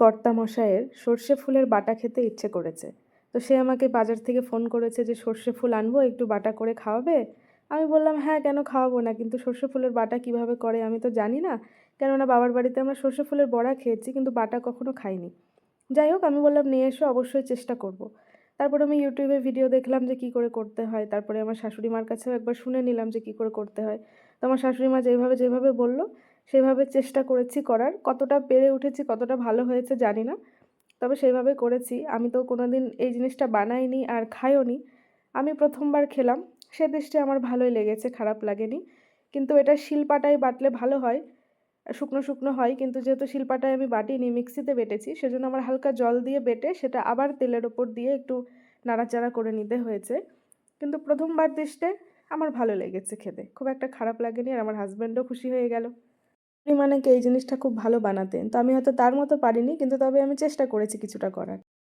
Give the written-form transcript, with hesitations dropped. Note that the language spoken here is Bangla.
কর্তামশায়ের সর্ষে ফুলের বাটা খেতে ইচ্ছে করেছে। তো সে আমাকে বাজার থেকে ফোন করেছে যে সর্ষে ফুল আনবো, একটু বাটা করে খাওয়াবে? আমি বললাম হ্যাঁ, কেন খাওয়াবো না, কিন্তু সর্ষে ফুলের বাটা কিভাবে করে আমি তো জানি না। কেননা বাবার বাড়িতে আমরা সর্ষে ফুলের বড়া খেয়েছি কিন্তু বাটা কখনো খাইনি। যাই হোক, আমি বললাম নিয়ে এসো, অবশ্যই চেষ্টা করব। তারপরে আমি ইউটিউবে ভিডিও দেখলাম যে কী করে করতে হয়। তারপরে আমার শাশুড়ি মার কাছেও একবার শুনে নিলাম যে কী করে করতে হয়। তো আমার শাশুড়ি মা যেভাবে বলল সেভাবে চেষ্টা করেছি করার। কতটা পেরে উঠেছি, কতটা ভালো হয়েছে জানি না। তবে সেভাবে করেছি। আমি তো কোনোদিন এই জিনিসটা বানাইনি আর খাইওনি। আমি ১ম বার খেলাম। সে দৃষ্টে আমার ভালোই লেগেছে, খারাপ লাগেনি। কিন্তু এটা শিলপাটায় বাটলে ভালো হয়। শুকনো হয়, কিন্তু যেহেতু শিলপাটায় আমি বাটিনি, মিক্সিতে বেটেছি, সেজন্য আমার হালকা জল দিয়ে বেটে সেটা আবার তেলের ওপর দিয়ে একটু নাড়াচাড়া করে নিতে হয়েছে। কিন্তু ১ম বার দৃষ্টে আমার ভালো লেগেছে খেতে। খুব একটা খারাপ লাগেনি আর আমার হাসব্যান্ডও খুশি হয়ে গেল। উনি মানে কি এই জিনিসটা খুব ভালো বানাতেন। তো আমি হয়তো তার মতো পারিনি, কিন্তু তবে আমি চেষ্টা করেছি কিছুটা করার।